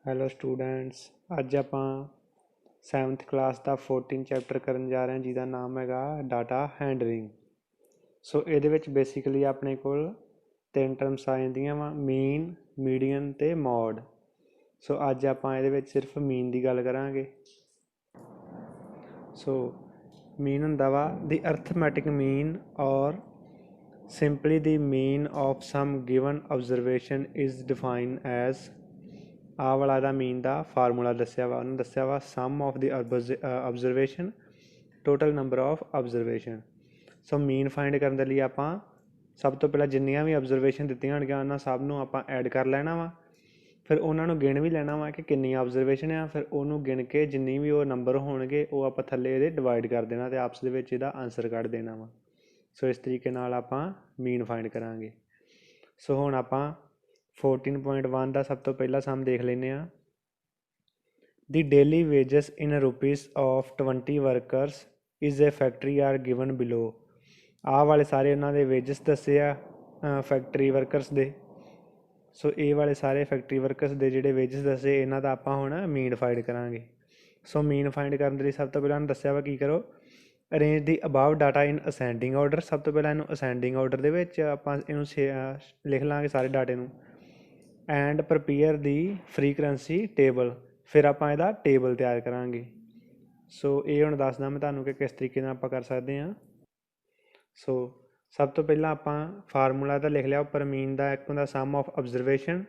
Hello students, ਅੱਜ ਆਪਾਂ 7th class ਦਾ 14 chapter ਕਰਨ ਜਾ ਰਹੇ ਹਾਂ ਜਿਹਦਾ ਨਾਮ ਹੈਗਾ ਡਾਟਾ ਹੈਂਡਲਿੰਗ। ਸੋ ਇਹਦੇ ਵਿੱਚ ਬੇਸਿਕਲੀ ਆਪਣੇ ਕੋਲ ਤਿੰਨ ਟਰਮਸ ਆ ਜਾਂਦੀਆਂ ਵਾ, ਮੀਨ, ਮੀਡੀਅਨ ਅਤੇ ਮੋਡ। ਸੋ ਅੱਜ ਆਪਾਂ ਇਹਦੇ ਵਿੱਚ ਸਿਰਫ ਮੀਨ ਦੀ ਗੱਲ ਕਰਾਂਗੇ। ਸੋ ਮੀਨ ਹੁੰਦਾ ਵਾ ਦੀ ਅਰਥਮੈਟਿਕ ਮੀਨ ਔਰ simply the mean of some given observation is defined as ਆਹ ਵਾਲਾ ਇਹਦਾ ਮੀਨ ਦਾ ਫਾਰਮੂਲਾ ਦੱਸਿਆ ਵਾ, ਉਹਨੂੰ ਦੱਸਿਆ ਵਾ sum of the observation total number of observation. So mean find ਕਰਨ ਦੇ ਲਈ ਆਪਾਂ ਸਭ ਤੋਂ ਪਹਿਲਾਂ ਜਿੰਨੀਆਂ ਵੀ ਅਬਜ਼ਰਵੇਸ਼ਨ ਦਿੱਤੀਆਂ ਹੋਣਗੀਆਂ ਉਹਨਾਂ ਸਭ ਨੂੰ ਆਪਾਂ ਐਡ ਕਰ ਲੈਣਾ ਵਾ, ਫਿਰ ਉਹਨਾਂ ਨੂੰ ਗਿਣ ਵੀ ਲੈਣਾ ਵਾ ਕਿ ਕਿੰਨੀਆਂ ਅਬਜ਼ਰਵੇਸ਼ਨ ਆ, ਫਿਰ ਉਹਨੂੰ ਗਿਣ ਕੇ ਜਿੰਨੀ ਵੀ ਉਹ ਨੰਬਰ ਹੋਣਗੇ ਉਹ ਆਪਾਂ ਥੱਲੇ ਇਹਦੇ ਡਿਵਾਈਡ ਕਰ ਦੇਣਾ ਅਤੇ ਆਪਸ ਦੇ ਵਿੱਚ ਇਹਦਾ ਆਨਸਰ ਕੱਢ ਦੇਣਾ ਵਾ। ਸੋ ਇਸ ਤਰੀਕੇ ਨਾਲ ਆਪਾਂ ਮੀਨ ਫਾਈਂਡ ਕਰਾਂਗੇ। ਸੋ ਹੁਣ ਆਪਾਂ 14.1 ਦਾ ਸਭ ਤੋਂ ਪਹਿਲਾਂ ਸਮ ਦੇਖ ਲੈਂਦੇ ਹਾਂ। The daily wages in rupees of 20 workers is a factory are given below. ਆਹ ਵਾਲੇ ਸਾਰੇ ਉਹਨਾਂ ਦੇ ਵੇਜਸ ਦੱਸੇ ਆ ਫੈਕਟਰੀ ਵਰਕਰਸ ਦੇ। ਸੋ ਇਹ ਵਾਲੇ ਸਾਰੇ ਫੈਕਟਰੀ ਵਰਕਰਸ ਦੇ ਜਿਹੜੇ ਵੇਜਸ ਦੱਸੇ ਇਹਨਾਂ ਦਾ ਆਪਾਂ ਹੁਣ ਮੀਨ ਫਾਈਂਡ ਕਰਾਂਗੇ। ਸੋ ਮੀਨ ਫਾਈਂਡ ਕਰਨ ਦੇ ਲਈ ਸਭ ਤੋਂ ਪਹਿਲਾਂ ਦੱਸਿਆ ਵਾ ਕੀ ਕਰੋ, ਅਰੇਂਜ ਦੀ ਅਬਾਵ ਡਾਟਾ ਇਨ ਅਸੈਂਡਿੰਗ ਆਰਡਰ। ਸਭ ਤੋਂ ਪਹਿਲਾਂ ਇਹਨੂੰ ਅਸੈਂਡਿੰਗ ਆਰਡਰ ਦੇ ਵਿੱਚ ਆਪਾਂ ਇਹਨੂੰ ਲਿਖ ਲਾਂਗੇ ਸਾਰੇ ਡਾਟੇ ਨੂੰ। And prepare the frequency table, ਫਿਰ ਆਪਾਂ ਇਹਦਾ ਟੇਬਲ ਤਿਆਰ ਕਰਾਂਗੇ। ਸੋ ਇਹ ਹੁਣ ਦੱਸਦਾ ਮੈਂ ਤੁਹਾਨੂੰ ਕਿ ਕਿਸ ਤਰੀਕੇ ਨਾਲ ਆਪਾਂ ਕਰ ਸਕਦੇ ਹਾਂ। ਸੋ ਸਭ ਤੋਂ ਪਹਿਲਾਂ ਆਪਾਂ ਫਾਰਮੂਲਾ ਤਾਂ ਲਿਖ ਲਿਆ ਉੱਪਰ, ਮੀਨ ਦਾ ਇੱਕ ਹੁੰਦਾ sum of observation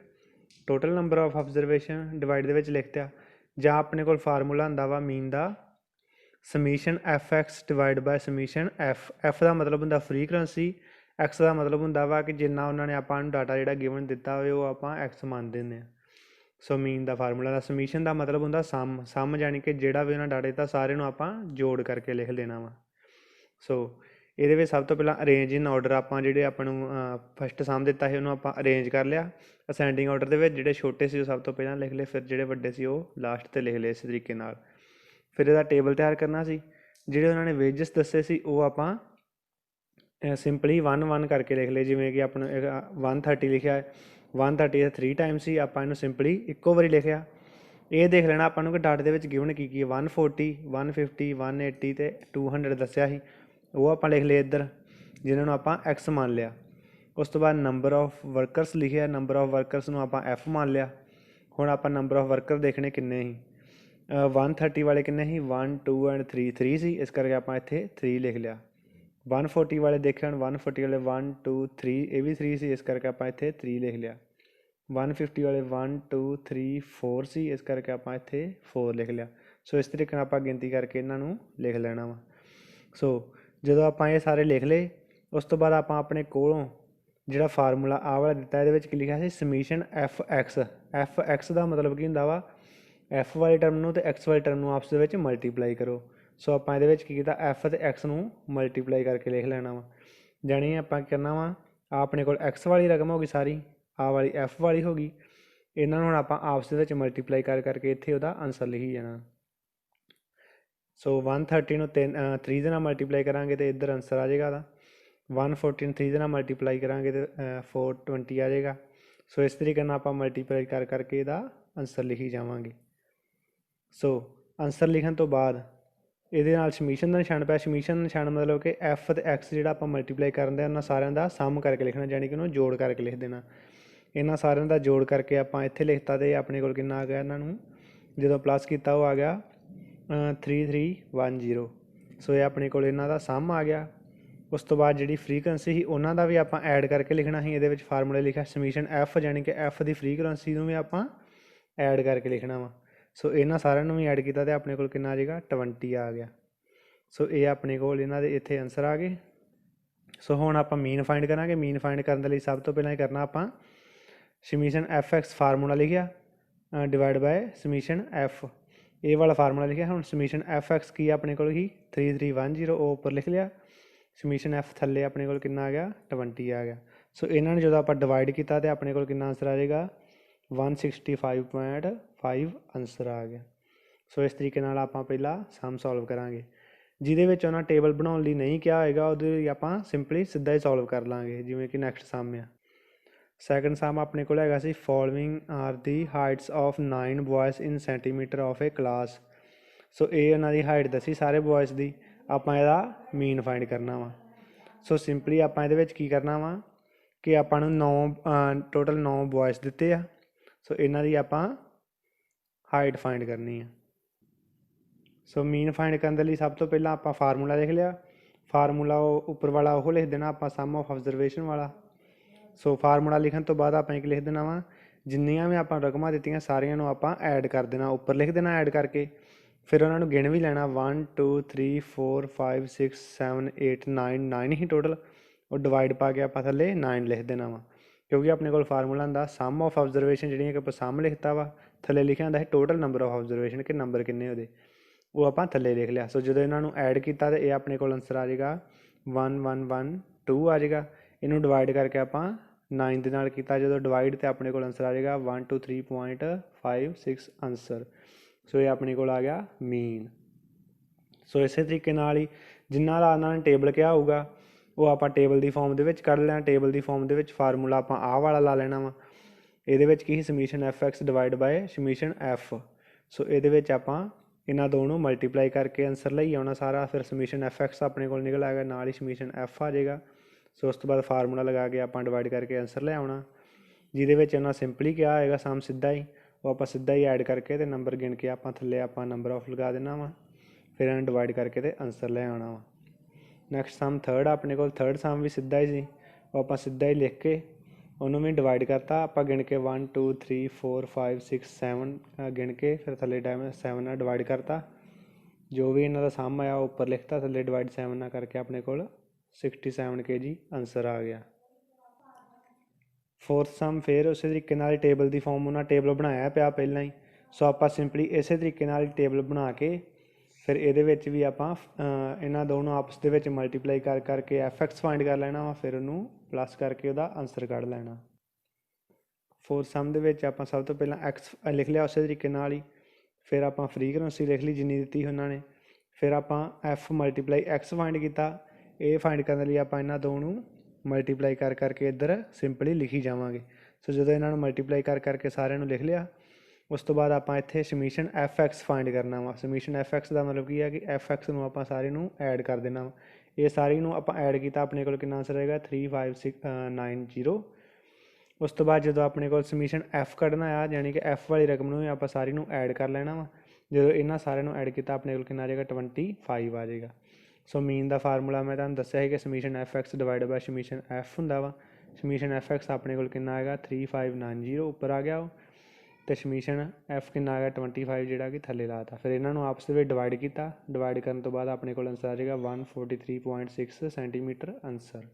total number of observation divide ਦੇ ਵਿੱਚ ਲਿਖ ਦਿਆ, ਜਾਂ ਆਪਣੇ ਕੋਲ ਫਾਰਮੂਲਾ ਹੁੰਦਾ ਵਾ ਮੀਨ ਦਾ summation F X divide by summation F. F ਦਾ ਮਤਲਬ ਹੁੰਦਾ ਫ੍ਰੀਕੁਐਂਸੀ, ਐਕਸ ਦਾ ਮਤਲਬ ਹੁੰਦਾ ਵਾ ਕਿ ਜਿੰਨਾ ਉਹਨਾਂ ਨੇ ਆਪਾਂ ਨੂੰ ਡਾਟਾ ਜਿਹੜਾ ਗਿਵਨ ਦਿੱਤਾ ਹੋਵੇ ਉਹ ਆਪਾਂ ਐਕਸ ਮੰਨ ਦਿੰਦੇ ਹਾਂ। ਸੋ ਮੀਨ ਦਾ ਫਾਰਮੂਲਾ ਦਾ ਸਮੀਸ਼ਨ ਦਾ ਮਤਲਬ ਹੁੰਦਾ ਸਮ ਯਾਨੀ ਕਿ ਜਿਹੜਾ ਵੀ ਉਹਨਾਂ ਡਾਟਾ ਦਿੱਤਾ ਸਾਰੇ ਨੂੰ ਆਪਾਂ ਜੋੜ ਕਰਕੇ ਲਿਖ ਦੇਣਾ ਵਾ। ਸੋ ਇਹਦੇ ਵਿੱਚ ਸਭ ਤੋਂ ਪਹਿਲਾਂ ਅਰੇਂਜ ਇਨ ਆਰਡਰ, ਆਪਾਂ ਜਿਹੜੇ ਆਪਾਂ ਨੂੰ ਫਸਟ ਸਮ ਦਿੱਤਾ ਸੀ ਉਹਨੂੰ ਆਪਾਂ ਅਰੇਂਜ ਕਰ ਲਿਆ ਅਸੈਂਡਿੰਗ ਆਰਡਰ ਦੇ ਵਿੱਚ। ਜਿਹੜੇ ਛੋਟੇ ਸੀ ਉਹ ਸਭ ਤੋਂ ਪਹਿਲਾਂ ਲਿਖ ਲਏ, ਫਿਰ ਜਿਹੜੇ ਵੱਡੇ ਸੀ ਉਹ ਲਾਸਟ 'ਤੇ ਲਿਖ ਲਏ। ਇਸ ਤਰੀਕੇ ਨਾਲ ਫਿਰ ਇਹਦਾ ਟੇਬਲ ਤਿਆਰ ਕਰਨਾ ਸੀ। ਜਿਹੜੇ ਉਹਨਾਂ ਨੇ ਵੇਜਸ ਦੱਸੇ ਸੀ ਉਹ ਆਪਾਂ ਸਿੰਪਲੀ 1 ਕਰਕੇ ਲਿਖ ਲਏ। ਜਿਵੇਂ ਕਿ ਆਪਾਂ ਨੂੰ 130 ਲਿਖਿਆ, 130 ਦਾ 3 ਟਾਈਮ ਸੀ, ਆਪਾਂ ਇਹਨੂੰ ਸਿੰਪਲੀ ਇੱਕੋ ਵਾਰੀ ਲਿਖਿਆ। ਇਹ ਦੇਖ ਲੈਣਾ ਆਪਾਂ ਨੂੰ ਕਿ ਡਾਟੇ ਦੇ ਵਿੱਚ ਗਿਵਨ ਕੀ ਕੀ ਹੈ। 140, 150, 180 ਅਤੇ 200 ਦੱਸਿਆ ਸੀ, ਉਹ ਆਪਾਂ ਲਿਖ ਲਏ ਇੱਧਰ, ਜਿਨ੍ਹਾਂ ਨੂੰ ਆਪਾਂ ਐਕਸ ਮੰਨ ਲਿਆ। ਉਸ ਤੋਂ ਬਾਅਦ ਨੰਬਰ ਆਫ ਵਰਕਰਸ ਲਿਖਿਆ, ਨੰਬਰ ਆਫ ਵਰਕਰਸ ਨੂੰ ਆਪਾਂ ਐਫ ਮੰਨ ਲਿਆ। ਹੁਣ ਆਪਾਂ ਨੰਬਰ ਆਫ ਵਰਕਰ ਦੇਖਣੇ ਕਿੰਨੇ ਸੀ। 130 ਵਾਲੇ ਕਿੰਨੇ ਸੀ, 1 2 ਐਂਡ 3 3 ਸੀ, ਇਸ ਕਰਕੇ ਆਪਾਂ ਇੱਥੇ 3 ਲਿਖ ਲਿਆ। 140 ਵਾਲੇ ਦੇਖੇ ਹੁਣ 140 ਵਾਲੇ 1 2 3, ਇਹ ਵੀ 3 ਸੀ, ਇਸ ਕਰਕੇ ਆਪਾਂ ਇੱਥੇ 3 ਲਿਖ ਲਿਆ। 150 ਵਾਲੇ 1 2 3 4 ਸੀ, ਇਸ ਕਰਕੇ ਆਪਾਂ ਇੱਥੇ 4 ਲਿਖ ਲਿਆ। ਸੋ ਇਸ ਤਰੀਕੇ ਨਾਲ ਆਪਾਂ ਗਿਣਤੀ ਕਰਕੇ ਇਹਨਾਂ ਨੂੰ ਲਿਖ ਲੈਣਾ ਵਾ। ਸੋ ਜਦੋਂ ਆਪਾਂ ਇਹ ਸਾਰੇ ਲਿਖ ਲਏ ਉਸ ਤੋਂ ਬਾਅਦ ਆਪਾਂ ਆਪਣੇ ਕੋਲੋਂ ਜਿਹੜਾ ਫਾਰਮੂਲਾ ਆਹ ਵਾਲਾ ਦਿੱਤਾ ਇਹਦੇ ਵਿੱਚ ਕੀ ਲਿਖਿਆ ਸੀ, ਸਮੀਸ਼ਨ ਐਫ ਐਕਸ। ਐਫ ਐਕਸ ਦਾ ਮਤਲਬ ਕੀ ਹੁੰਦਾ ਵਾ, ਐਫ ਵਾਲੇ ਟਰਮ ਨੂੰ ਅਤੇ ਐਕਸ ਵਾਲੇ ਟਰਮ ਨੂੰ ਆਪਸ ਦੇ ਵਿੱਚ ਮਲਟੀਪਲਾਈ ਕਰੋ। ਸੋ ਆਪਾਂ ਇਹਦੇ ਵਿੱਚ ਕੀ ਕੀਤਾ, ਐਫ ਅਤੇ ਐਕਸ ਨੂੰ ਮਲਟੀਪਲਾਈ ਕਰਕੇ ਲਿਖ ਲੈਣਾ ਵਾ। ਜਾਣੀ ਆਪਾਂ ਕੀ ਕਰਨਾ ਵਾ, ਆਹ ਆਪਣੇ ਕੋਲ ਐਕਸ ਵਾਲੀ ਰਕਮ ਹੋ ਗਈ ਸਾਰੀ, ਆਹ ਵਾਲੀ ਐਫ ਵਾਲੀ ਹੋ ਗਈ, ਇਹਨਾਂ ਨੂੰ ਹੁਣ ਆਪਾਂ ਆਪਸ ਦੇ ਵਿੱਚ ਮਲਟੀਪਲਾਈ ਕਰਕੇ ਇੱਥੇ ਉਹਦਾ ਆਨਸਰ ਲਿਖੀ ਜਾਣਾ। ਸੋ 130 ਨੂੰ 3 ਦੇ ਨਾਲ ਮਲਟੀਪਲਾਈ ਕਰਾਂਗੇ ਅਤੇ ਇੱਧਰ ਆਨਸਰ ਆ ਜਾਏਗਾ ਉਹਦਾ। 140 ਨੂੰ 3 ਦੇ ਨਾਲ ਮਲਟੀਪਲਾਈ ਕਰਾਂਗੇ ਅਤੇ 420 ਆ ਜਾਏਗਾ। ਸੋ ਇਸ ਤਰੀਕੇ ਨਾਲ ਆਪਾਂ ਮਲਟੀਪਲਾਈ ਕਰਕੇ ਇਹਦਾ ਆਨਸਰ ਲਿਖੀ ਜਾਵਾਂਗੇ। ਸੋ ਆਨਸਰ ਲਿਖਣ ਤੋਂ ਬਾਅਦ ਇਹਦੇ ਨਾਲ ਸਮੀਸ਼ਨ ਦਾ ਨਿਸ਼ਾਨ ਪਿਆ। ਸਮੀਸ਼ਨ ਦਾ ਨਿਸ਼ਾਨ ਮਤਲਬ ਕਿ ਐਫ ਅਤੇ ਐਕਸ ਜਿਹੜਾ ਆਪਾਂ ਮਲਟੀਪਲਾਈ ਕਰਨ ਦੇ ਉਹਨਾਂ ਸਾਰਿਆਂ ਦਾ ਸਮ ਕਰਕੇ ਲਿਖਣਾ, ਯਾਨੀ ਕਿ ਉਹਨੂੰ ਜੋੜ ਕਰਕੇ ਲਿਖ ਦੇਣਾ। ਇਹਨਾਂ ਸਾਰਿਆਂ ਦਾ ਜੋੜ ਕਰਕੇ ਆਪਾਂ ਇੱਥੇ ਲਿਖਤਾ ਅਤੇ ਆਪਣੇ ਕੋਲ ਕਿੰਨਾ ਆ ਗਿਆ, ਇਹਨਾਂ ਨੂੰ ਜਦੋਂ ਪਲੱਸ ਕੀਤਾ ਉਹ ਆ ਗਿਆ 3310। ਸੋ ਇਹ ਆਪਣੇ ਕੋਲ ਇਹਨਾਂ ਦਾ ਸਮ ਆ ਗਿਆ। ਉਸ ਤੋਂ ਬਾਅਦ ਜਿਹੜੀ ਫ੍ਰੀਕੁਐਂਸੀ ਸੀ ਉਹਨਾਂ ਦਾ ਵੀ ਆਪਾਂ ਐਡ ਕਰਕੇ ਲਿਖਣਾ ਸੀ। ਇਹਦੇ ਵਿੱਚ ਫਾਰਮੂਲੇ ਲਿਖਿਆ ਸਮੀਸ਼ਨ ਐਫ, ਯਾਨੀ ਕਿ ਐਫ ਦੀ ਫ੍ਰੀਕੁਐਂਸੀ ਨੂੰ ਵੀ ਆਪਾਂ ਐਡ ਕਰਕੇ ਲਿਖਣਾ ਵਾ। ਸੋ ਇਹਨਾਂ ਸਾਰਿਆਂ ਨੂੰ ਵੀ ਐਡ ਕੀਤਾ ਅਤੇ ਆਪਣੇ ਕੋਲ ਕਿੰਨਾ ਆ ਜਾਏਗਾ, 20 ਆ ਗਿਆ। ਸੋ ਇਹ ਆਪਣੇ ਕੋਲ ਇਹਨਾਂ ਦੇ ਇੱਥੇ ਆਨਸਰ ਆ ਗਏ। ਸੋ ਹੁਣ ਆਪਾਂ ਮੀਨ ਫਾਈਂਡ ਕਰਾਂਗੇ। ਮੀਨ ਫਾਈਂਡ ਕਰਨ ਦੇ ਲਈ ਸਭ ਤੋਂ ਪਹਿਲਾਂ ਇਹ ਕਰਨਾ, ਆਪਾਂ ਸਮੀਸ਼ਨ ਐਫ ਐਕਸ ਫਾਰਮੂਲਾ ਲਿਖਿਆ ਡਿਵਾਈਡ ਬਾਏ ਸਮੀਸ਼ਨ ਐਫ, ਇਹ ਵਾਲਾ ਫਾਰਮੂਲਾ ਲਿਖਿਆ। ਹੁਣ ਸਮੀਸ਼ਨ ਐਫ ਐਕਸ ਕੀ ਆਪਣੇ ਕੋਲ ਹੀ 3310, ਉਹ ਉੱਪਰ ਲਿਖ ਲਿਆ। ਸਮੀਸ਼ਨ ਐਫ ਥੱਲੇ ਆਪਣੇ ਕੋਲ ਕਿੰਨਾ ਆ ਗਿਆ, 20 ਆ ਗਿਆ। ਸੋ ਇਹਨਾਂ ਨੂੰ ਜਦੋਂ ਆਪਾਂ ਡਿਵਾਈਡ ਕੀਤਾ ਤਾਂ ਆਪਣੇ ਕੋਲ ਕਿੰਨਾ ਆਨਸਰ ਆ ਜਾਏਗਾ, 165.5 ਆਨਸਰ ਆ ਗਿਆ। ਸੋ ਇਸ ਤਰੀਕੇ ਨਾਲ ਆਪਾਂ ਪਹਿਲਾਂ ਸਮ ਸੋਲਵ ਕਰਾਂਗੇ। ਜਿਹਦੇ ਵਿੱਚ ਉਹਨਾਂ ਟੇਬਲ ਬਣਾਉਣ ਲਈ ਨਹੀਂ ਕਿਹਾ ਹੋਏਗਾ ਉਹਦੇ ਲਈ ਆਪਾਂ ਸਿੰਪਲੀ ਸਿੱਧਾ ਹੀ ਸੋਲਵ ਕਰ ਲਾਂਗੇ, ਜਿਵੇਂ ਕਿ ਨੈਕਸਟ ਸਮ ਆ। ਸੈਕਿੰਡ ਸਮ ਆਪਣੇ ਕੋਲ ਹੈਗਾ ਸੀ following are the heights of 9 boys in centimetre of a class. So ਇਹ ਉਹਨਾਂ ਦੀ ਹਾਈਟ ਦੱਸੀ ਸਾਰੇ ਬॉयज़ ਦੀ, ਆਪਾਂ ਇਹਦਾ ਮੀਨ ਫਾਈਂਡ ਕਰਨਾ ਵਾ। ਸੋ ਸਿੰਪਲੀ ਆਪਾਂ ਇਹਦੇ ਵਿੱਚ ਕੀ ਕਰਨਾ ਵਾ ਕਿ ਆਪਾਂ ਨੂੰ ਟੋਟਲ 9 ਬॉयज़ ਦਿੱਤੇ ਆ। ਸੋ ਇਹਨਾਂ ਦੀ ਆਪਾਂ ਹਾਈਟ ਫਾਈਂਡ ਕਰਨੀ ਆ। ਸੋ ਮੀਨ ਫਾਈਂਡ ਕਰਨ ਦੇ ਲਈ ਸਭ ਤੋਂ ਪਹਿਲਾਂ ਆਪਾਂ ਫਾਰਮੂਲਾ ਲਿਖ ਲਿਆ। ਫਾਰਮੂਲਾ ਉੱਪਰ ਵਾਲਾ ਉਹ ਲਿਖ ਦੇਣਾ ਆਪਾਂ ਸਮ ਆਫ ਆਬਜ਼ਰਵੇਸ਼ਨ ਵਾਲਾ। ਸੋ ਫਾਰਮੂਲਾ ਲਿਖਣ ਤੋਂ ਬਾਅਦ ਆਪਾਂ ਇੱਕ ਲਿਖ ਦੇਣਾ ਵਾ ਜਿੰਨੀਆਂ ਵੀ ਆਪਾਂ ਰਕਮਾਂ ਦਿੱਤੀਆਂ ਸਾਰੀਆਂ ਨੂੰ ਆਪਾਂ ਐਡ ਕਰ ਦੇਣਾ, ਉੱਪਰ ਲਿਖ ਦੇਣਾ ਐਡ ਕਰਕੇ। ਫਿਰ ਉਹਨਾਂ ਨੂੰ ਗਿਣ ਵੀ ਲੈਣਾ 1 2 3 4 5 6 7 8 9 ਹੀ ਟੋਟਲ। ਉਹ ਡਿਵਾਈਡ ਪਾ ਕੇ ਆਪਾਂ ਥੱਲੇ 9 ਲਿਖ ਦੇਣਾ ਵਾ, ਕਿਉਂਕਿ ਆਪਣੇ ਕੋਲ ਫਾਰਮੂਲਾ ਹੁੰਦਾ ਸਮ ਆਫ ਆਬਜ਼ਰਵੇਸ਼ਨ, ਜਿਹੜੀਆਂ ਕਿ ਆਪਾਂ ਸਮ ਲਿਖਤਾ ਵਾ, ਥੱਲੇ ਲਿਖਿਆ ਹੁੰਦਾ ਹੈ ਟੋਟਲ ਨੰਬਰ ਆਫ ਆਬਜ਼ਰਵੇਸ਼ਨ ਕਿ ਨੰਬਰ ਕਿੰਨੇ ਉਹਦੇ, ਉਹ ਆਪਾਂ ਥੱਲੇ ਲਿਖ ਲਿਆ। ਸੋ ਜਦੋਂ ਇਹਨਾਂ ਨੂੰ ਐਡ ਕੀਤਾ ਤਾਂ ਇਹ ਆਪਣੇ ਕੋਲ ਆਨਸਰ ਆ ਜਾਏਗਾ 1 1 1 2 ਆ ਜਾਏਗਾ। ਇਹਨੂੰ ਡਿਵਾਈਡ ਕਰਕੇ ਆਪਾਂ 9 ਦੇ ਨਾਲ ਕੀਤਾ, ਜਦੋਂ ਡਿਵਾਈਡ ਤੇ ਆਪਣੇ ਕੋਲ ਆਨਸਰ ਆ ਜਾਏਗਾ 123.56 ਆਨਸਰ। ਸੋ ਇਹ ਆਪਣੇ ਕੋਲ ਆ ਗਿਆ ਮੀਨ। ਸੋ ਇਸੇ ਤਰੀਕੇ ਨਾਲ ਹੀ ਜਿਨ੍ਹਾਂ ਦਾ ਉਹਨਾਂ ਨੇ ਟੇਬਲ ਕਿਹਾ ਹੋਊਗਾ ਉਹ ਆਪਾਂ ਟੇਬਲ ਦੀ ਫਾਰਮ ਦੇ ਵਿੱਚ ਕੱਢ ਲੈਣਾ। ਟੇਬਲ ਦੀ ਫਾਰਮ ਦੇ ਵਿੱਚ ਫਾਰਮੂਲਾ ਆਪਾਂ ਆਹ ਵਾਲਾ ਲਾ ਲੈਣਾ ਵਾ। ਇਹਦੇ ਵਿੱਚ ਕੀ summation F X divide by summation F. So ਇਹਦੇ ਵਿੱਚ ਆਪਾਂ ਇਹਨਾਂ ਦੋ ਨੂੰ ਮਲਟੀਪਲਾਈ ਕਰਕੇ ਆਨਸਰ ਲਈ ਆਉਣਾ ਸਾਰਾ। ਫਿਰ ਸਮੀਸ਼ਨ ਐਫ ਐਕਸ ਆਪਣੇ ਕੋਲ ਨਿਕਲ ਆਏਗਾ, ਨਾਲ ਹੀ ਸਮੀਸ਼ਨ ਐਫ ਆ ਜਾਏਗਾ। ਸੋ ਉਸ ਤੋਂ ਬਾਅਦ ਫਾਰਮੂਲਾ ਲਗਾ ਕੇ ਆਪਾਂ ਡਿਵਾਈਡ ਕਰਕੇ ਆਨਸਰ ਲੈ ਆਉਣਾ। ਜਿਹਦੇ ਵਿੱਚ ਉਹਨਾਂ ਸਿੰਪਲੀ ਕਿਹਾ ਹੋਏਗਾ ਸਮ ਸਿੱਧਾ ਹੀ, ਉਹ ਆਪਾਂ ਸਿੱਧਾ ਹੀ ਐਡ ਕਰਕੇ ਅਤੇ ਨੰਬਰ ਗਿਣ ਕੇ ਆਪਾਂ ਥੱਲੇ ਆਪਾਂ ਨੰਬਰ ਆਫ ਲਗਾ ਦੇਣਾ ਵਾ। ਫਿਰ ਇਹਨੂੰ ਡਿਵਾਈਡ ਕਰਕੇ ਅਤੇ ਆਨਸਰ ਲੈ ਆਉਣਾ ਵਾ। ਨੈਕਸਟ ਸਮ ਥਰਡ ਆਪਣੇ ਕੋਲ, ਥਰਡ ਸਮ ਵੀ ਸਿੱਧਾ ਹੀ ਸੀ, ਉਹ ਆਪਾਂ ਸਿੱਧਾ ਹੀ ਲਿਖ ਕੇ ਉਹਨੂੰ ਵੀ ਡਿਵਾਈਡ ਕਰਤਾ। ਆਪਾਂ ਗਿਣ ਕੇ 1 2 3 4 5 6 7 ਗਿਣ ਕੇ ਫਿਰ ਥੱਲੇ 7 ਨਾਲ ਡਿਵਾਈਡ ਕਰਤਾ। ਜੋ ਵੀ ਇਹਨਾਂ ਦਾ ਸਮ ਆਇਆ ਉਹ ਉੱਪਰ ਲਿਖਤਾ, ਥੱਲੇ ਡਿਵਾਈਡ 7 ਨਾਲ ਕਰਕੇ ਆਪਣੇ ਕੋਲ 67 kg ਆਨਸਰ ਆ ਗਿਆ। ਫੋਰਥ ਸਮ ਫਿਰ ਉਸੇ ਤਰੀਕੇ ਨਾਲ ਟੇਬਲ ਦੀ ਫਾਰਮ ਉਹਨਾਂ ਟੇਬਲ ਬਣਾਇਆ ਪਿਆ ਪਹਿਲਾਂ ਹੀ। ਸੋ ਆਪਾਂ ਸਿੰਪਲੀ ਇਸੇ ਤਰੀਕੇ ਨਾਲ ਟੇਬਲ ਬਣਾ ਕੇ ਫਿਰ ਇਹਦੇ ਵਿੱਚ ਵੀ ਆਪਾਂ ਇਹਨਾਂ ਦੋਨੋਂ ਆਪਸ ਦੇ ਵਿੱਚ ਮਲਟੀਪਲਾਈ ਕਰ ਕਰਕੇ ਐਫ ਐਕਸ ਫਾਈਂਡ ਕਰ ਲੈਣਾ ਵਾ। ਫਿਰ ਉਹਨੂੰ ਪਲੱਸ ਕਰਕੇ ਉਹਦਾ ਆਨਸਰ ਕੱਢ ਲੈਣਾ। ਫੋਰਥ ਸਮ ਦੇ ਵਿੱਚ ਆਪਾਂ ਸਭ ਤੋਂ ਪਹਿਲਾਂ ਐਕਸ ਲਿਖ ਲਿਆ ਉਸੇ ਤਰੀਕੇ ਨਾਲ ਹੀ। ਫਿਰ ਆਪਾਂ ਫਰੀਕੁਐਂਸੀ ਲਿਖ ਲਈ ਜਿੰਨੀ ਦਿੱਤੀ ਉਹਨਾਂ ਨੇ। ਫਿਰ ਆਪਾਂ ਐਫ ਮਲਟੀਪਲਾਈ ਐਕਸ ਫਾਈਂਡ ਕੀਤਾ। ਇਹ ਫਾਈਂਡ ਕਰਨ ਲਈ ਆਪਾਂ ਇਹਨਾਂ ਦੋ ਨੂੰ ਮਲਟੀਪਲਾਈ ਕਰ ਕਰਕੇ ਇੱਧਰ ਸਿੰਪਲੀ ਲਿਖੀ ਜਾਵਾਂਗੇ। ਸੋ ਜਦੋਂ ਇਹਨਾਂ ਨੂੰ ਮਲਟੀਪਲਾਈ ਕਰ ਕਰਕੇ ਸਾਰਿਆਂ ਨੂੰ ਲਿਖ ਲਿਆ, ਉਸ ਤੋਂ ਬਾਅਦ ਆਪਾਂ ਇੱਥੇ ਸਮੀਸ਼ਨ ਐਫ ਐਕਸ ਫਾਈਂਡ ਕਰਨਾ ਵਾ। ਸਮੀਸ਼ਨ ਐਫ ਐਕਸ ਦਾ ਮਤਲਬ ਕੀ ਹੈ ਕਿ ਐਫ ਐਕਸ ਨੂੰ ਆਪਾਂ ਸਾਰੇ ਨੂੰ ਐਡ ਕਰ ਦੇਣਾ ਵਾ। ਇਹ ਸਾਰੀ ਨੂੰ ਆਪਾਂ ਐਡ ਕੀਤਾ, ਆਪਣੇ ਕੋਲ ਕਿੰਨਾ ਆਨਸਰ ਆਏਗਾ 35690। ਉਸ ਤੋਂ ਬਾਅਦ ਜਦੋਂ ਆਪਣੇ ਕੋਲ ਸਮੀਸ਼ਨ ਐਫ ਕੱਢਣਾ ਆ, ਯਾਨੀ ਕਿ ਐਫ ਵਾਲੀ ਰਕਮ ਨੂੰ ਆਪਾਂ ਸਾਰੀ ਨੂੰ ਐਡ ਕਰ ਲੈਣਾ ਵਾ। ਜਦੋਂ ਇਹਨਾਂ ਸਾਰਿਆਂ ਨੂੰ ਐਡ ਕੀਤਾ ਆਪਣੇ ਕੋਲ ਕਿੰਨਾ ਆ ਜਾਏਗਾ 25 ਆ ਜਾਏਗਾ। ਸੋ ਮੀਨ ਦਾ ਫਾਰਮੂਲਾ ਮੈਂ ਤੁਹਾਨੂੰ ਦੱਸਿਆ ਸੀ ਕਿ summation F X divide by summation F ਹੁੰਦਾ ਵਾ। ਸਮੀਸ਼ਨ ਐਫ ਐਕਸ ਆਪਣੇ ਕੋਲ ਕਿੰਨਾ ਆਏਗਾ 3590 ਉੱਪਰ ਆ ਗਿਆ ਉਹ, ਅਤੇ ਸਮੀਸ਼ਨ ਐਫ ਕਿੰਨਾ ਆ ਗਿਆ 25 ਜਿਹੜਾ ਕਿ ਥੱਲੇ ਲਾਤਾ। ਫਿਰ ਇਹਨਾਂ ਨੂੰ ਆਪਸ ਦੇ ਵਿੱਚ ਡਿਵਾਈਡ ਕੀਤਾ। ਡਿਵਾਈਡ ਕਰਨ ਤੋਂ ਬਾਅਦ ਆਪਣੇ ਕੋਲ ਆਨਸਰ ਆ ਜਾਏਗਾ 143.6 ਸੈਂਟੀਮੀਟਰ ਆਨਸਰ।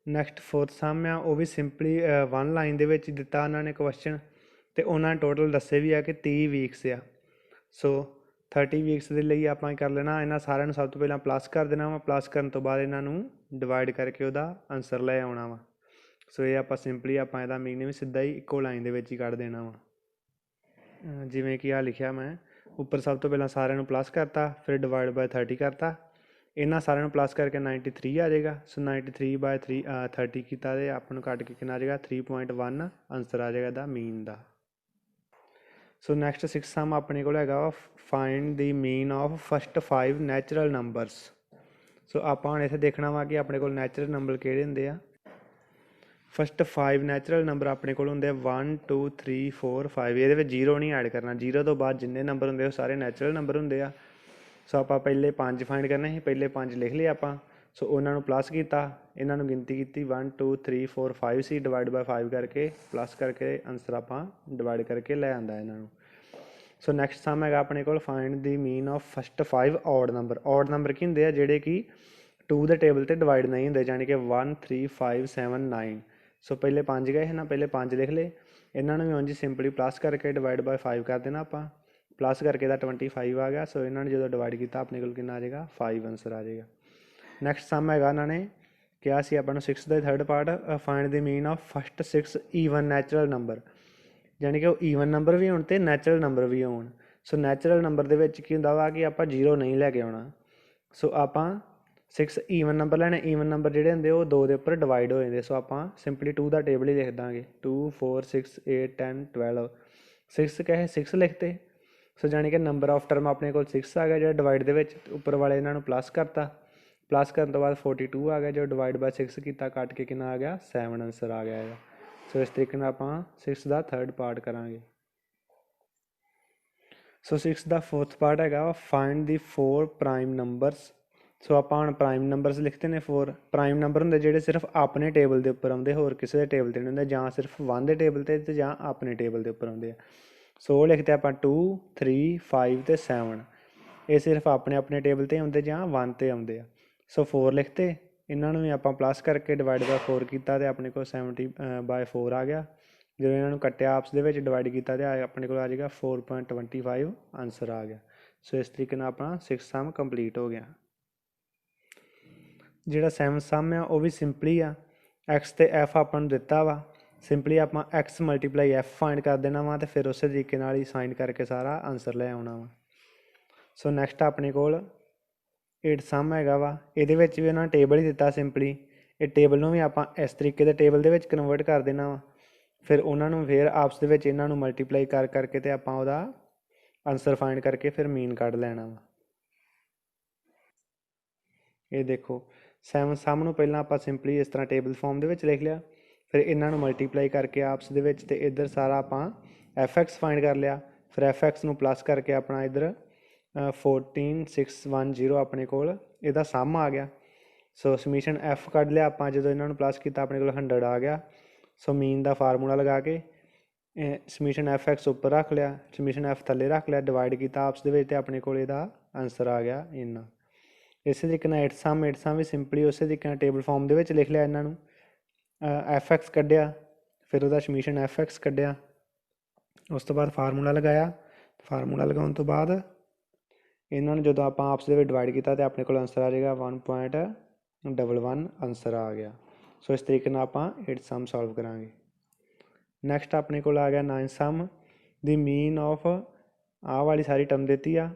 ਨੈਕਸਟ ਫੋਰਥ ਸਮ ਆ, ਉਹ ਵੀ ਸਿੰਪਲੀ 1 ਲਾਈਨ ਦੇ ਵਿੱਚ ਦਿੱਤਾ ਉਹਨਾਂ ਨੇ ਕੁਐਸਚਨ, ਅਤੇ ਉਹਨਾਂ ਨੇ ਟੋਟਲ ਦੱਸੇ ਵੀ ਆ ਕਿ 30 ਵੀਕਸ ਆ। ਸੋ 30 ਵੀਕਸ ਦੇ ਲਈ ਆਪਾਂ ਕਰ ਲੈਣਾ, ਇਹਨਾਂ ਸਾਰਿਆਂ ਨੂੰ ਸਭ ਤੋਂ ਪਹਿਲਾਂ ਪਲੱਸ ਕਰ ਦੇਣਾ ਵਾ। ਪਲੱਸ ਕਰਨ ਤੋਂ ਬਾਅਦ ਇਹਨਾਂ ਨੂੰ ਡਿਵਾਈਡ ਕਰਕੇ ਉਹਦਾ ਆਨਸਰ ਲੈ ਆਉਣਾ ਵਾ। ਸੋ ਇਹ ਆਪਾਂ ਸਿੰਪਲੀ ਆਪਾਂ ਇਹਦਾ ਮੀਨ ਵੀ ਸਿੱਧਾ ਹੀ ਇੱਕੋ ਲਾਈਨ ਦੇ ਵਿੱਚ ਹੀ ਕੱਢ ਦੇਣਾ ਵਾ। ਜਿਵੇਂ ਕਿ ਆਹ ਲਿਖਿਆ ਮੈਂ ਉੱਪਰ, ਸਭ ਤੋਂ ਪਹਿਲਾਂ ਸਾਰਿਆਂ ਨੂੰ ਪਲੱਸ ਕਰਤਾ, ਫਿਰ ਡਿਵਾਈਡ ਬਾਏ 30 ਕਰਤਾ। ਇਹਨਾਂ ਸਾਰਿਆਂ ਨੂੰ ਪਲੱਸ ਕਰਕੇ 93 ਆ ਜਾਏਗਾ। ਸੋ 93/3 30 ਕੀਤਾ ਅਤੇ ਆਪਾਂ ਨੂੰ ਕੱਟ ਕੇ ਕਿੰਨਾ ਆ ਜਾਏਗਾ 3.1 ਆਨਸਰ ਆ ਜਾਏਗਾ ਇਹਦਾ ਮੀਨ ਦਾ। ਸੋ ਨੈਕਸਟ 6 ਸਮ ਆਪਣੇ ਕੋਲ ਹੈਗਾ ਵਾ find the mean of first 5 natural numbers. So ਆਪਾਂ ਹੁਣ ਇੱਥੇ ਦੇਖਣਾ ਵਾ ਕਿ ਆਪਣੇ ਕੋਲ ਨੈਚੁਰਲ ਨੰਬਰ ਕਿਹੜੇ ਹੁੰਦੇ ਆ। ਫਸਟ 5 ਨੈਚੁਰਲ ਨੰਬਰ ਆਪਣੇ ਕੋਲ ਹੁੰਦੇ ਆ 1 2 3 4 5। ਇਹਦੇ ਵਿੱਚ 0 ਨਹੀਂ ਐਡ ਕਰਨਾ। 0 ਤੋਂ ਬਾਅਦ ਜਿੰਨੇ ਨੰਬਰ ਹੁੰਦੇ ਉਹ ਸਾਰੇ ਨੈਚੁਰਲ ਨੰਬਰ ਹੁੰਦੇ ਆ। ਸੋ ਆਪਾਂ ਪਹਿਲੇ 5 ਫਾਈਂਡ ਕਰਨੇ ਸੀ, ਪਹਿਲੇ 5 ਲਿਖ ਲਏ ਆਪਾਂ। ਸੋ ਉਹਨਾਂ ਨੂੰ ਪਲੱਸ ਕੀਤਾ, ਇਹਨਾਂ ਨੂੰ ਗਿਣਤੀ ਕੀਤੀ 1 2 3 4 5 ਸੀ। ਡਿਵਾਈਡ ਬਾਈ 5 ਕਰਕੇ ਪਲੱਸ ਕਰਕੇ ਆਨਸਰ ਆਪਾਂ ਡਿਵਾਈਡ ਕਰਕੇ ਲੈ ਆਂਦਾ ਇਹਨਾਂ ਨੂੰ। ਸੋ ਨੈਕਸਟ ਸਮ ਹੈਗਾ ਆਪਣੇ ਕੋਲ find the mean of first 5 odd number. Odd number ਕੀ ਹੁੰਦੇ ਆ ਜਿਹੜੇ ਕਿ 2 ਦੇ ਟੇਬਲ 'ਤੇ ਡਿਵਾਈਡ ਨਹੀਂ ਹੁੰਦੇ, ਯਾਨੀ ਕਿ 1 3 5 7 9। ਸੋ ਪਹਿਲੇ 5 ਗਏ ਨਾ, ਪਹਿਲੇ 5 ਲਿਖ ਲਏ। ਇਹਨਾਂ ਨੂੰ ਵੀ ਉਂਝ ਸਿੰਪਲੀ ਪਲੱਸ ਕਰਕੇ ਡਿਵਾਈਡ ਬਾਈ 5 ਕਰ ਦੇਣਾ ਆਪਾਂ। ਪਲੱਸ ਕਰਕੇ ਇਹਦਾ 25 ਆ ਗਿਆ। ਸੋ ਇਹਨਾਂ ਨੇ ਜਦੋਂ ਡਿਵਾਈਡ ਕੀਤਾ ਆਪਣੇ ਕੋਲ ਕਿੰਨਾ ਆ ਜਾਏਗਾ 5 ਆਨਸਰ ਆ ਜਾਏਗਾ। ਨੈਕਸਟ ਸਮ ਹੈਗਾ ਇਹਨਾਂ ਨੇ ਕਿਹਾ ਸੀ ਆਪਾਂ ਨੂੰ 6 ਦਾ third part find the mean of first 6 even natural number, ਯਾਨੀ ਕਿ ਉਹ ਈਵਨ ਨੰਬਰ ਵੀ ਹੋਣ ਅਤੇ ਨੈਚੁਰਲ ਨੰਬਰ ਵੀ ਹੋਣ। ਸੋ ਨੈਚੁਰਲ ਨੰਬਰ ਦੇ ਵਿੱਚ ਕੀ ਹੁੰਦਾ ਵਾ ਕਿ ਆਪਾਂ 0 ਨਹੀਂ ਲੈ ਕੇ ਆਉਣਾ। ਸੋ ਆਪਾਂ 6 ਈਵਨ ਨੰਬਰ ਲੈਣੇ, ਈਵਨ ਨੰਬਰ ਜਿਹੜੇ ਹੁੰਦੇ ਉਹ 2 ਦੇ ਉੱਪਰ ਡਿਵਾਈਡ ਹੋ ਜਾਂਦੇ। ਸੋ ਆਪਾਂ ਸਿੰਪਲੀ 2 ਦਾ ਟੇਬਲ ਹੀ ਲਿਖ ਦਾਂਗੇ 2 4 6 8 10 12 6 ਕਹੇ 6 ਲਿਖਤੇ। ਸੋ ਜਾਣੀ ਕਿ ਨੰਬਰ ਆਫ ਟਰਮ ਆਪਣੇ ਕੋਲ 6 ਆ ਗਿਆ, ਜਿਹੜਾ ਡਿਵਾਈਡ ਦੇ ਵਿੱਚ ਉੱਪਰ ਵਾਲੇ ਇਹਨਾਂ ਨੂੰ ਪਲੱਸ ਕਰਤਾ, ਪਲੱਸ ਕਰਨ ਤੋਂ ਬਾਅਦ 42 ਆ ਗਿਆ, ਜੋ ਡਿਵਾਈਡ ਬਾਈ 6 ਕੀਤਾ, ਕੱਟ ਕੇ ਕਿੰਨਾ ਆ ਗਿਆ 7 ਆਨਸਰ ਆ ਗਿਆ ਇਹਦਾ। ਸੋ ਇਸ ਤਰੀਕੇ ਨਾਲ ਆਪਾਂ 6 ਦਾ ਥਰਡ ਪਾਰਟ ਕਰਾਂਗੇ। ਸੋ 6 ਦਾ ਫੋਰਥ ਪਾਰਟ ਹੈਗਾ ਫਾਈਂਡ ਦੀ 4 ਪ੍ਰਾਈਮ ਨੰਬਰਸ। ਸੋ ਆਪਾਂ ਹੁਣ ਪ੍ਰਾਈਮ ਨੰਬਰਸ ਲਿਖਦੇ ਨੇ 4 ਪ੍ਰਾਈਮ ਨੰਬਰ ਹੁੰਦੇ ਜਿਹੜੇ ਸਿਰਫ ਆਪਣੇ ਟੇਬਲ ਦੇ ਉੱਪਰ ਆਉਂਦੇ, ਹੋਰ ਕਿਸੇ ਦੇ ਟੇਬਲ 'ਤੇ ਨਹੀਂ ਹੁੰਦੇ, ਜਾਂ ਸਿਰਫ 1 ਦੇ ਟੇਬਲ 'ਤੇ ਅਤੇ ਜਾਂ ਆਪਣੇ ਟੇਬਲ ਦੇ ਉੱਪਰ ਆਉਂਦੇ ਆ। ਸੋ ਉਹ ਲਿਖਦੇ ਆਪਾਂ 2 3 5 ਅਤੇ 7, ਇਹ ਸਿਰਫ ਆਪਣੇ ਆਪਣੇ ਟੇਬਲ 'ਤੇ ਆਉਂਦੇ ਜਾਂ 1 'ਤੇ ਆਉਂਦੇ ਆ। ਸੋ 4 ਲਿਖਤੇ, ਇਹਨਾਂ ਨੂੰ ਵੀ ਆਪਾਂ ਪਲੱਸ ਕਰਕੇ ਡਿਵਾਈਡ ਬਾਈ 4 ਕੀਤਾ ਅਤੇ ਆਪਣੇ ਕੋਲ 70/4 ਆ ਗਿਆ। ਜਦੋਂ ਇਹਨਾਂ ਨੂੰ ਕੱਟਿਆ ਆਪਸ ਦੇ ਵਿੱਚ ਡਿਵਾਈਡ ਕੀਤਾ ਅਤੇ ਆਪਣੇ ਕੋਲ ਆ ਜਾਏਗਾ 4.25 ਆਨਸਰ ਆ ਗਿਆ। ਸੋ ਇਸ ਤਰੀਕੇ ਨਾਲ ਆਪਣਾ 6 ਸਮ ਕੰਪਲੀਟ ਹੋ ਗਿਆ। ਜਿਹੜਾ 7 ਸਮ ਆ ਉਹ ਵੀ ਸਿੰਪਲੀ ਆ, ਐਕਸ ਅਤੇ ਐਫ ਆਪਾਂ ਨੂੰ ਦਿੱਤਾ ਵਾ, ਸਿੰਪਲੀ ਆਪਾਂ ਐਕਸ ਮਲਟੀਪਲਾਈ ਐਫ ਫਾਈਂਡ ਕਰ ਦੇਣਾ ਵਾ ਅਤੇ ਫਿਰ ਉਸੇ ਤਰੀਕੇ ਨਾਲ ਹੀ ਸਾਈਨ ਕਰਕੇ ਸਾਰਾ ਆਨਸਰ ਲੈ ਆਉਣਾ ਵਾ। ਸੋ ਨੈਕਸਟ ਆਪਣੇ ਕੋਲ 8 ਸਮ ਹੈਗਾ ਵਾ, ਇਹਦੇ ਵਿੱਚ ਵੀ ਉਹਨਾਂ ਨੇ ਟੇਬਲ ਹੀ ਦਿੱਤਾ ਸਿੰਪਲੀ, ਇਹ ਟੇਬਲ ਨੂੰ ਵੀ ਆਪਾਂ ਇਸ ਤਰੀਕੇ ਦੇ ਟੇਬਲ ਦੇ ਵਿੱਚ ਕਨਵਰਟ ਕਰ ਦੇਣਾ ਵਾ, ਫਿਰ ਉਹਨਾਂ ਨੂੰ ਫਿਰ ਆਪਸ ਦੇ ਵਿੱਚ ਇਹਨਾਂ ਨੂੰ ਮਲਟੀਪਲਾਈ ਕਰ ਕਰਕੇ ਅਤੇ ਆਪਾਂ ਉਹਦਾ ਆਨਸਰ ਫਾਈਂਡ ਕਰਕੇ ਫਿਰ ਮੀਨ ਕੱਢ ਲੈਣਾ ਵਾ। ਇਹ ਦੇਖੋ 7 ਸਮ ਨੂੰ ਪਹਿਲਾਂ ਆਪਾਂ ਸਿੰਪਲੀ ਇਸ ਤਰ੍ਹਾਂ ਟੇਬਲ ਫਾਰਮ ਦੇ ਵਿੱਚ ਲਿਖ ਲਿਆ, ਫਿਰ ਇਹਨਾਂ ਨੂੰ ਮਲਟੀਪਲਾਈ ਕਰਕੇ ਆਪਸ ਦੇ ਵਿੱਚ ਅਤੇ ਇੱਧਰ ਸਾਰਾ ਆਪਾਂ ਐਫ ਐਕਸ ਫਾਈਂਡ ਕਰ ਲਿਆ, ਫਿਰ ਐਫ ਐਕਸ ਨੂੰ ਪਲੱਸ ਕਰਕੇ ਆਪਣਾ ਇੱਧਰ 14610 ਆਪਣੇ ਕੋਲ ਇਹਦਾ ਸਮ ਆ ਗਿਆ। ਸੋ ਸਮੀਸ਼ਨ ਐਫ ਕੱਢ ਲਿਆ ਆਪਾਂ, ਜਦੋਂ ਇਹਨਾਂ ਨੂੰ ਪਲੱਸ ਕੀਤਾ ਆਪਣੇ ਕੋਲ 100 ਆ ਗਿਆ। ਸੋ ਮੀਨ ਦਾ ਫਾਰਮੂਲਾ ਲਗਾ ਕੇ ਸਮੀਸ਼ਨ ਐਫ ਐਕਸ ਉੱਪਰ ਰੱਖ ਲਿਆ, ਸਮੀਸ਼ਨ ਐਫ ਥੱਲੇ ਰੱਖ ਲਿਆ, ਡਿਵਾਈਡ ਕੀਤਾ ਆਪਸ ਦੇ ਵਿੱਚ ਅਤੇ ਆਪਣੇ ਕੋਲ ਇਹਦਾ ਆਨਸਰ ਆ ਗਿਆ ਇੰਨਾ। ਇਸੇ ਤਰੀਕੇ ਨਾਲ 8 ਸਮ ਵੀ ਸਿੰਪਲੀ ਉਸੇ ਤਰੀਕੇ ਨਾਲ ਟੇਬਲ ਫਾਰਮ ਦੇ ਵਿੱਚ ਲਿਖ ਲਿਆ, ਇਹਨਾਂ ਨੂੰ ਐਫ ਐਕਸ ਕੱਢਿਆ, ਫਿਰ ਉਹਦਾ ਸਮੀਸ਼ਨ ਐਫ ਐਕਸ ਕੱਢਿਆ, ਉਸ ਤੋਂ ਬਾਅਦ ਫਾਰਮੂਲਾ ਲਗਾਇਆ, ਫਾਰਮੂਲਾ ਲਗਾਉਣ ਤੋਂ ਬਾਅਦ ਇਹਨਾਂ ਨੂੰ ਜਦੋਂ ਆਪਾਂ ਆਪਸ ਦੇ ਵਿੱਚ ਡਿਵਾਈਡ ਕੀਤਾ ਅਤੇ ਆਪਣੇ ਕੋਲ ਆਨਸਰ ਆ ਜਾਏਗਾ 1.11 ਆਨਸਰ ਆ ਗਿਆ। ਸੋ ਇਸ ਤਰੀਕੇ ਨਾਲ ਆਪਾਂ 8 ਸਮ ਸੋਲਵ ਕਰਾਂਗੇ। ਨੈਕਸਟ ਆਪਣੇ ਕੋਲ ਆ ਗਿਆ 9 ਸਮ ਦੀ ਮੀਨ ਆਫ, ਆਹ ਵਾਲੀ ਸਾਰੀ ਟਰਮ ਦਿੱਤੀ ਆ,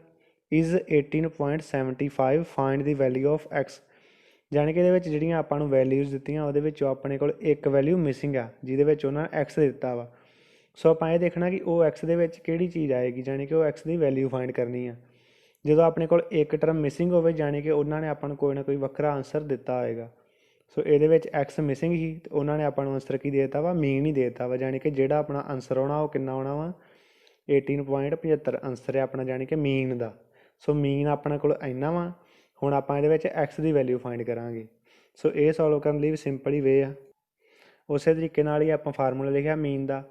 ਇਜ਼ 18.75 ਫਾਈਂਡ ਦੀ ਵੈਲਿਊ ਆਫ ਐਕਸ। ਜਾਣੀ ਕਿ ਇਹਦੇ ਵਿੱਚ ਜਿਹੜੀਆਂ ਆਪਾਂ ਨੂੰ ਵੈਲਿਊਜ਼ ਦਿੱਤੀਆਂ ਉਹਦੇ ਵਿੱਚੋਂ ਆਪਣੇ ਕੋਲ ਇੱਕ ਵੈਲਿਊ ਮਿਸਿੰਗ ਆ, ਜਿਹਦੇ ਵਿੱਚ ਉਹਨਾਂ ਨੇ ਐਕਸ ਦਿੱਤਾ ਵਾ। ਸੋ ਆਪਾਂ ਇਹ ਦੇਖਣਾ ਕਿ ਉਹ ਐਕਸ ਦੇ ਵਿੱਚ ਕਿਹੜੀ ਚੀਜ਼ ਆਏਗੀ, ਜਾਣੀ ਕਿ ਉਹ ਐਕਸ ਦੀ ਵੈਲਿਊ ਫਾਈਂਡ ਕਰਨੀ ਆ। ਜਦੋਂ ਆਪਣੇ ਕੋਲ ਇੱਕ ਟਰਮ ਮਿਸਿੰਗ ਹੋਵੇ, ਜਾਣੀ ਕਿ ਉਹਨਾਂ ਨੇ ਆਪਾਂ ਨੂੰ ਕੋਈ ਨਾ ਕੋਈ ਵੱਖਰਾ ਆਨਸਰ ਦਿੱਤਾ ਹੋਏਗਾ। ਸੋ ਇਹਦੇ ਵਿੱਚ ਐਕਸ ਮਿਸਿੰਗ ਹੀ ਅਤੇ ਉਹਨਾਂ ਨੇ ਆਪਾਂ ਨੂੰ ਆਨਸਰ ਕੀ ਦੇ ਦਿੱਤਾ ਵਾ, ਮੀਨ ਹੀ ਦੇ ਦਿੱਤਾ ਵਾ, ਜਾਣੀ ਕਿ ਜਿਹੜਾ ਆਪਣਾ ਆਨਸਰ ਆਉਣਾ ਉਹ ਕਿੰਨਾ ਆਉਣਾ ਵਾ 18.75 ਆਨਸਰ ਹੈ ਆਪਣਾ, ਜਾਣੀ ਕਿ ਮੀਨ ਦਾ। ਸੋ ਮੀਨ ਆਪਣੇ ਕੋਲ ਇੰਨਾ ਵਾ। ਹੁਣ ਆਪਾਂ ਇਹਦੇ ਵਿੱਚ ਐਕਸ ਦੀ ਵੈਲਿਊ ਫਾਈਂਡ ਕਰਾਂਗੇ। ਸੋ ਇਹ ਸੋਲਵ ਕਰਨ ਲਈ ਵੀ ਸਿੰਪਲ ਹੀ ਵੇ ਆ, ਉਸੇ ਤਰੀਕੇ ਨਾਲ ਹੀ ਆਪਾਂ ਫਾਰਮੂਲਾ ਲਿਖਿਆ ਮੀਨ ਦਾ,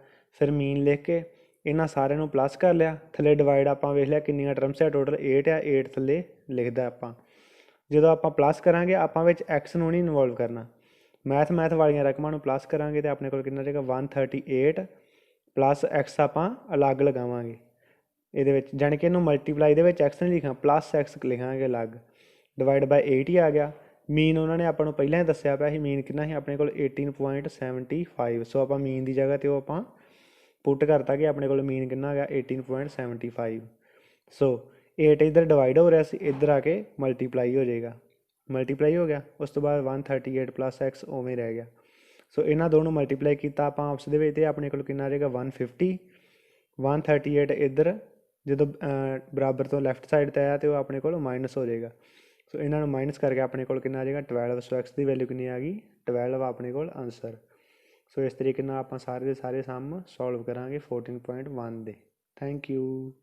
ਫਿਰ ਮੀਨ ਲਿਖ ਕੇ ਇਹਨਾਂ ਸਾਰਿਆਂ ਨੂੰ ਪਲੱਸ ਕਰ ਲਿਆ, ਥੱਲੇ ਡਿਵਾਈਡ ਆਪਾਂ ਵੇਖ ਲਿਆ ਕਿੰਨੀਆਂ ਟਰਮਸ ਆ, ਟੋਟਲ 8 ਆ, 8 ਥੱਲੇ ਲਿਖਦਾ ਆਪਾਂ। ਜਦੋਂ ਆਪਾਂ ਪਲੱਸ ਕਰਾਂਗੇ ਆਪਾਂ ਵਿੱਚ ਐਕਸ ਨੂੰ ਨਹੀਂ ਇਨਵੋਲਵ ਕਰਨਾ, ਮੈਥ ਵਾਲੀਆਂ ਰਕਮਾਂ ਨੂੰ ਪਲੱਸ ਕਰਾਂਗੇ ਅਤੇ ਆਪਣੇ ਕੋਲ ਕਿੰਨਾ ਰਹੇਗਾ 138 ਪਲੱਸ ਐਕਸ ਆਪਾਂ ਅਲੱਗ ਲਗਾਵਾਂਗੇ ਇਹਦੇ ਵਿੱਚ, ਜਾਣੀ ਕਿ ਇਹਨੂੰ ਮਲਟੀਪਲਾਈ ਦੇ ਵਿੱਚ ਐਕਸ ਨਹੀਂ ਲਿਖਣਾ, ਪਲੱਸ ਐਕਸ ਲਿਖਾਂਗੇ ਅਲੱਗ, ਡਿਵਾਈਡ ਬਾਈ 8 ਹੀ ਆ ਗਿਆ। ਮੀਨ ਉਹਨਾਂ ਨੇ ਆਪਾਂ ਨੂੰ ਪਹਿਲਾਂ ਹੀ ਦੱਸਿਆ ਪਿਆ ਸੀ, ਮੀਨ ਕਿੰਨਾ ਸੀ ਆਪਣੇ ਕੋਲ 18.75। ਸੋ ਆਪਾਂ ਮੀਨ ਦੀ ਜਗ੍ਹਾ 'ਤੇ ਉਹ ਆਪਾਂ ਪੁੱਟ ਕਰਤਾ ਕਿ ਆਪਣੇ ਕੋਲ ਮੀਨ ਕਿੰਨਾ ਆ ਗਿਆ 18.75। ਸੋ 8 ਇੱਧਰ ਡਿਵਾਈਡ ਹੋ ਰਿਹਾ ਸੀ, ਇੱਧਰ ਆ ਕੇ ਮਲਟੀਪਲਾਈ ਹੋ ਜਾਏਗਾ, ਮਲਟੀਪਲਾਈ ਹੋ ਗਿਆ। ਉਸ ਤੋਂ ਬਾਅਦ 138 ਪਲੱਸ ਐਕਸ ਉਵੇਂ ਰਹਿ ਗਿਆ। ਸੋ ਇਹਨਾਂ ਦੋਨੋਂ ਮਲਟੀਪਲਾਈ ਕੀਤਾ ਆਪਾਂ ਆਪਸ ਦੇ ਵਿੱਚ ਅਤੇ ਆਪਣੇ ਕੋਲ ਕਿੰਨਾ ਰਹੇਗਾ 150। 138 ਇੱਧਰ ਜਦੋਂ ਬਰਾਬਰ ਤੋਂ ਲੈਫਟ ਸਾਈਡ 'ਤੇ ਆਇਆ ਅਤੇ ਉਹ ਆਪਣੇ ਕੋਲ ਮਾਈਨਸ ਹੋ ਜਾਏਗਾ। ਸੋ ਇਹਨਾਂ ਨੂੰ ਮਾਈਨਸ ਕਰਕੇ ਆਪਣੇ ਕੋਲ ਕਿੰਨਾ ਆ ਜਾਏਗਾ 12। ਸੋ ਐਕਸ ਦੀ ਵੈਲਿਊ ਕਿੰਨੀ ਆ ਗਈ 12 ਆਪਣੇ ਕੋਲ ਆਨਸਰ। ਸੋ ਇਸ ਤਰੀਕੇ ਨਾਲ ਆਪਾਂ ਸਾਰੇ ਦੇ ਸਾਰੇ ਸਮ ਸੋਲਵ ਕਰਾਂਗੇ 14.1 ਦੇ। Thank you.